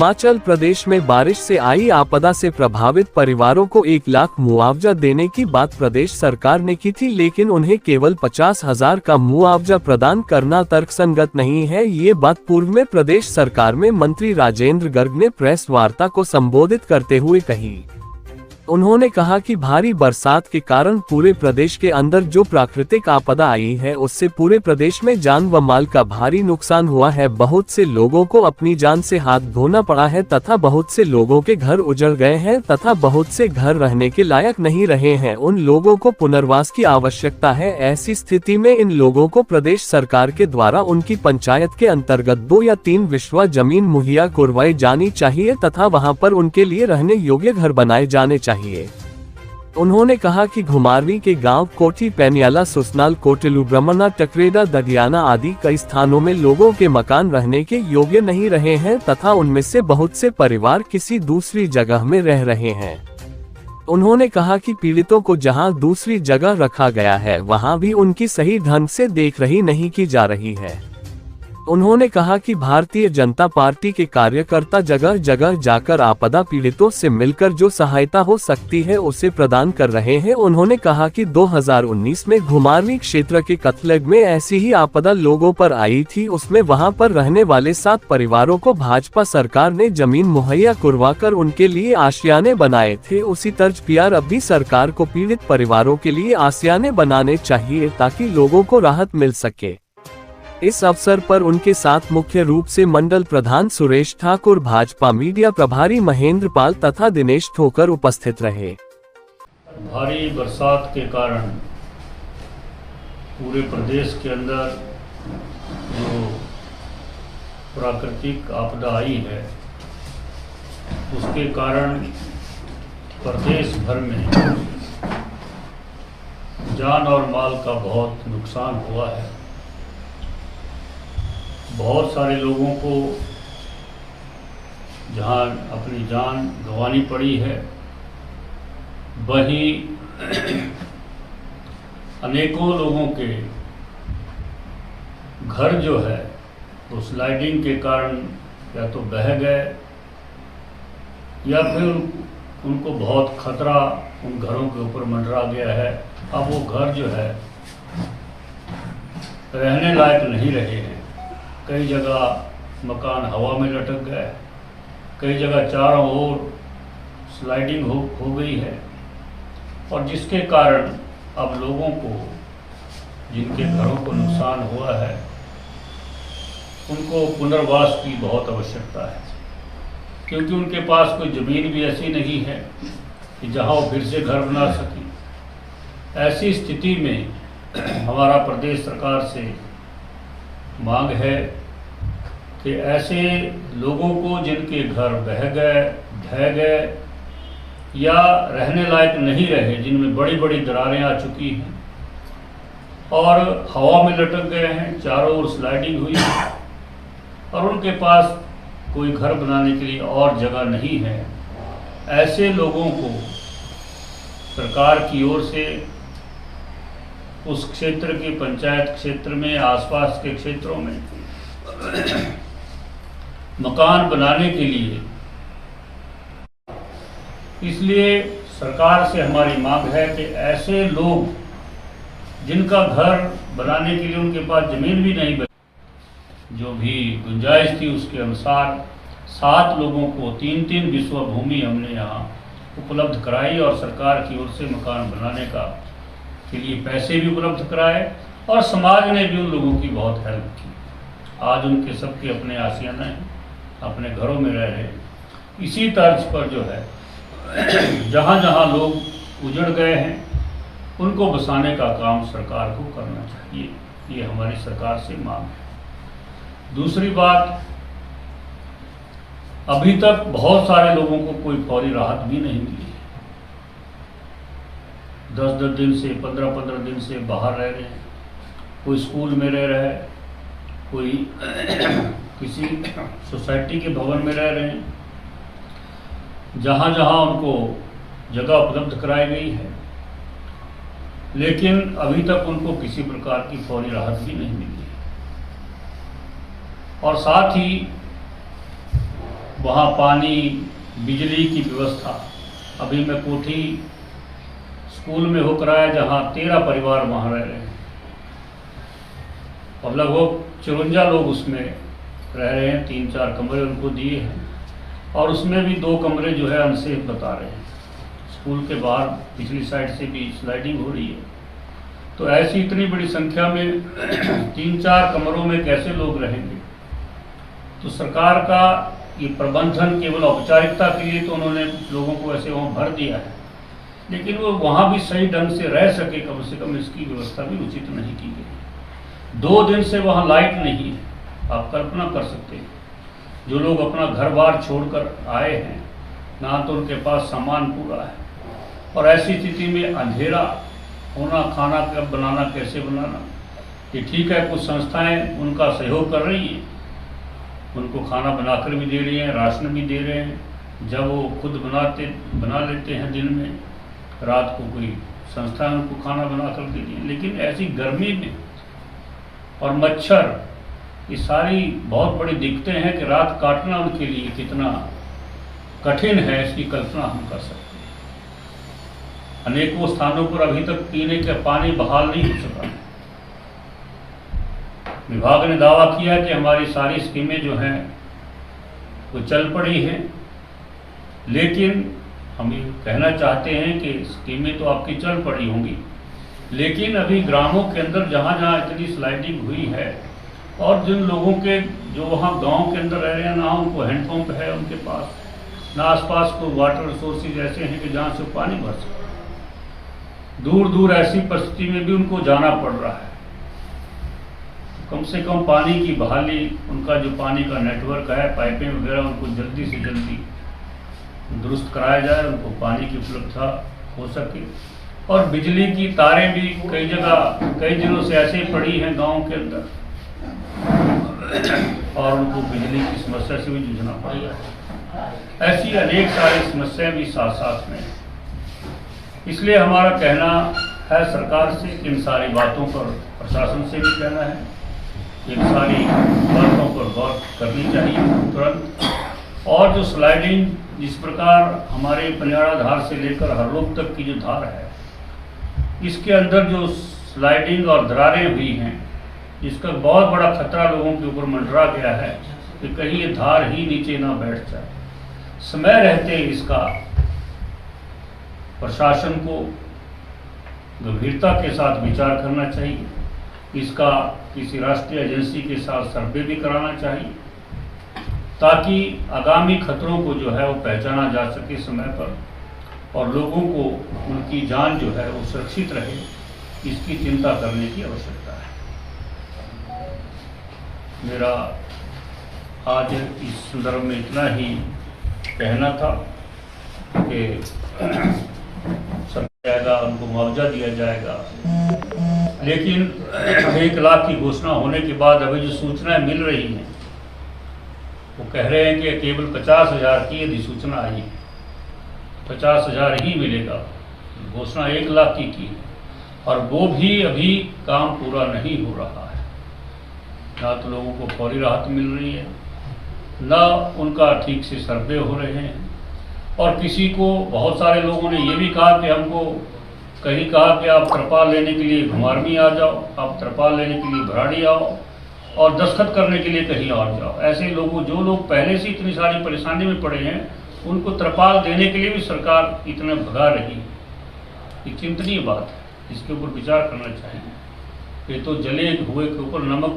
हिमाचल प्रदेश में बारिश से आई आपदा से प्रभावित परिवारों को 1 लाख मुआवजा देने की बात प्रदेश सरकार ने की थी, लेकिन उन्हें केवल 50,000 का मुआवजा प्रदान करना तर्कसंगत नहीं है। ये बात पूर्व में प्रदेश सरकार में मंत्री राजेंद्र गर्ग ने प्रेस वार्ता को संबोधित करते हुए कही। उन्होंने कहा कि भारी बरसात के कारण पूरे प्रदेश के अंदर जो प्राकृतिक आपदा आई है उससे पूरे प्रदेश में जान व माल का भारी नुकसान हुआ है। बहुत से लोगों को अपनी जान से हाथ धोना पड़ा है तथा बहुत से लोगों के घर उजड़ गए हैं तथा बहुत से घर रहने के लायक नहीं रहे हैं। उन लोगों को पुनर्वास की आवश्यकता है। ऐसी स्थिति में इन लोगों को प्रदेश सरकार के द्वारा उनकी पंचायत के अंतर्गत 2 या 3 बिस्वा जमीन मुहैया करवाई जानी चाहिए तथा वहां पर उनके लिए रहने योग्य घर बनाए जाने चाहिए। उन्होंने कहा कि घुमारवी के गांव कोठी पेनियाला, सुसनाल, कोटेलू, ब्रह्मना, टकरेदा, ददियाना आदि कई स्थानों में लोगों के मकान रहने के योग्य नहीं रहे हैं तथा उनमें से बहुत से परिवार किसी दूसरी जगह में रह रहे हैं। उन्होंने कहा कि पीड़ितों को जहां दूसरी जगह रखा गया है वहां भी उनकी सही ढंग से देखरेख नहीं की जा रही है। उन्होंने कहा कि भारतीय जनता पार्टी के कार्यकर्ता जगह जगह जाकर आपदा पीड़ितों से मिलकर जो सहायता हो सकती है उसे प्रदान कर रहे हैं। उन्होंने कहा कि 2019 में घुमारवी क्षेत्र के कथलग में ऐसी ही आपदा लोगों पर आई थी। उसमें वहां पर रहने वाले 7 परिवारों को भाजपा सरकार ने जमीन मुहैया करवाकर उनके लिए आशियाने बनाए थे। उसी तर्ज पर अब भी सरकार को पीड़ित परिवारों के लिए आशियाने बनाने चाहिए ताकि लोगों को राहत मिल सके। इस अवसर पर उनके साथ मुख्य रूप से मंडल प्रधान सुरेश ठाकुर, भाजपा मीडिया प्रभारी महेंद्र पाल तथा दिनेश ठोकर उपस्थित रहे। भारी बरसात के कारण पूरे प्रदेश के अंदर जो प्राकृतिक आपदा आई है उसके कारण प्रदेश भर में जान और माल का बहुत नुकसान हुआ है। बहुत सारे लोगों को जहां अपनी जान गंवानी पड़ी है, वहीं अनेकों लोगों के घर जो है वो स्लाइडिंग के कारण या तो बह गए या फिर उनको बहुत खतरा उन घरों के ऊपर मंडरा गया है। अब वो घर जो है रहने लायक नहीं रहे हैं। कई जगह मकान हवा में लटक गए, कई जगह चारों ओर स्लाइडिंग हो गई है और जिसके कारण अब लोगों को जिनके घरों को नुकसान हुआ है उनको पुनर्वास की बहुत आवश्यकता है, क्योंकि उनके पास कोई ज़मीन भी ऐसी नहीं है कि जहां वो फिर से घर बना सकें। ऐसी स्थिति में हमारा प्रदेश सरकार से मांग है कि ऐसे लोगों को जिनके घर बह गए, ढह गए या रहने लायक नहीं रहे, जिनमें बड़ी बड़ी दरारें आ चुकी हैं और हवा में लटक गए हैं, चारों ओर स्लाइडिंग हुई है और उनके पास कोई घर बनाने के लिए और जगह नहीं है, ऐसे लोगों को सरकार की ओर से उस क्षेत्र के पंचायत क्षेत्र में, आसपास के क्षेत्रों में मकान बनाने के लिए, इसलिए सरकार से हमारी मांग है कि ऐसे लोग जिनका घर बनाने के लिए उनके पास जमीन भी नहीं बची, जो भी गुंजाइश थी उसके अनुसार 7 लोगों को 3-3 बिस्वा भूमि हमने यहाँ उपलब्ध कराई और सरकार की ओर से मकान बनाने के लिए पैसे भी उपलब्ध कराए और समाज ने भी उन लोगों की बहुत हेल्प की। आज उनके सबके अपने आशियाने हैं, अपने घरों में रह रहे हैं। इसी तर्ज पर जो है जहाँ जहाँ लोग उजड़ गए हैं उनको बसाने का काम सरकार को करना चाहिए, ये हमारी सरकार से मांग है। दूसरी बात, अभी तक बहुत सारे लोगों को कोई फौरी राहत भी नहीं मिली है। 10-10 दिन से, 15-15 दिन से बाहर रह रहे हैं, कोई स्कूल में रह रहा है, कोई किसी सोसाइटी के भवन में रह रहे हैं, जहाँ जहाँ उनको जगह उपलब्ध कराई गई है, लेकिन अभी तक उनको किसी प्रकार की फौरी राहत भी नहीं मिली है। और साथ ही वहाँ पानी बिजली की व्यवस्था। अभी मैं कोठी स्कूल में होकर आया जहाँ 13 परिवार वहाँ रह रहे हैं और लगभग 54 लोग उसमें रह रहे हैं। 3-4 कमरे उनको दिए हैं और उसमें भी 2 कमरे जो है अनसेफ बता रहे हैं। स्कूल के बाहर पिछली साइड से भी स्लाइडिंग हो रही है। तो ऐसी इतनी बड़ी संख्या में 3-4 कमरों में कैसे लोग रहेंगे? तो सरकार का ये प्रबंधन केवल औपचारिकता के लिए तो उन्होंने लोगों को ऐसे वहाँ भर दिया है, लेकिन वो वहाँ भी सही ढंग से रह सके कम से कम इसकी व्यवस्था भी उचित नहीं की गई। 2 दिन से वहाँ लाइट नहीं है। आप कल्पना कर सकते हैं, जो लोग अपना घर बार छोड़कर आए हैं, ना तो उनके पास सामान पूरा है और ऐसी स्थिति में अंधेरा होना, खाना कब बनाना, कैसे बनाना। ये ठीक है, कुछ संस्थाएं उनका सहयोग कर रही हैं, उनको खाना बनाकर भी दे रही हैं, राशन भी दे रहे हैं। जब वो खुद बना लेते हैं दिन में, रात को कोई संस्था उनको खाना बनाकर दे रही है। लेकिन ऐसी गर्मी में और मच्छर, ये सारी बहुत बड़ी दिक्कतें हैं कि रात काटना उनके लिए कितना कठिन है, इसकी कल्पना हम कर सकते हैं। अनेकों स्थानों पर अभी तक पीने का पानी बहाल नहीं हो सका। विभाग ने दावा किया कि हमारी सारी स्कीमें जो हैं वो चल पड़ी हैं, लेकिन हम ये कहना चाहते हैं कि स्कीमें तो आपकी चल पड़ी होंगी, लेकिन अभी ग्रामों के अंदर जहाँ जहाँ इतनी स्लाइडिंग हुई है और जिन लोगों के जो वहाँ गांव के अंदर रह रहे हैं, ना उनको हैंडपम्प है उनके पास, ना आसपास को वाटर रिसोर्सेज ऐसे हैं कि जहाँ से पानी भर सके। दूर दूर ऐसी परिस्थिति में भी उनको जाना पड़ रहा है। कम से कम पानी की बहाली, उनका जो पानी का नेटवर्क है, पाइपें वगैरह, उनको जल्दी से जल्दी दुरुस्त कराया जाए, उनको पानी की उपलब्धता हो सके। और बिजली की तारें भी कई जगह कई दिनों से ऐसे ही पड़ी हैं गांव के अंदर और उनको बिजली की समस्या से भी जूझना पड़ रहा है। ऐसी अनेक सारी समस्याएं भी साथ साथ में। इसलिए हमारा कहना है सरकार से कि इन सारी बातों पर प्रशासन से भी कहना है, इन सारी बातों पर गौर करनी चाहिए तुरंत। और जो स्लाइडिंग जिस प्रकार हमारे पनियाड़ा धार से लेकर हरलोग तक की जो धार है, इसके अंदर जो स्लाइडिंग और दरारें हुई हैं, इसका बहुत बड़ा खतरा लोगों के ऊपर मंडरा गया है कि कहीं ये धार ही नीचे ना बैठ जाए। समय रहते इसका प्रशासन को गंभीरता के साथ विचार करना चाहिए। इसका किसी राष्ट्रीय एजेंसी के साथ सर्वे भी कराना चाहिए, ताकि आगामी खतरों को जो है वो पहचाना जा सके समय पर और लोगों को उनकी जान जो है वो सुरक्षित रहे, इसकी चिंता करने की आवश्यकता है। मेरा आज इस संदर्भ में इतना ही कहना था कि जाएगा, उनको मुआवजा दिया जाएगा, लेकिन 1 लाख की घोषणा होने के बाद अभी जो सूचनाएं मिल रही हैं वो कह रहे हैं कि केवल 50,000 की अधिसूचना आई है, 50,000 ही मिलेगा। घोषणा 1 लाख की और वो भी अभी काम पूरा नहीं हो रहा है। ना तो लोगों को फौरी राहत मिल रही है, ना उनका ठीक से सर्वे हो रहे हैं। और किसी को, बहुत सारे लोगों ने ये भी कहा कि हमको कहीं कहा कि आप त्रिपाल लेने के लिए घुमारवी आ जाओ, आप त्रिपाल लेने के लिए भराड़ी आओ और दस्तखत करने के लिए कहीं और जाओ। ऐसे लोगों, जो लोग पहले से इतनी सारी परेशानी में पड़े हैं, उनको त्रिपाल देने के लिए भी सरकार इतना भगा रही है। ये चिंतनीय बात है, इसके ऊपर विचार करना चाहिए। ये तो जले हुए के ऊपर नमक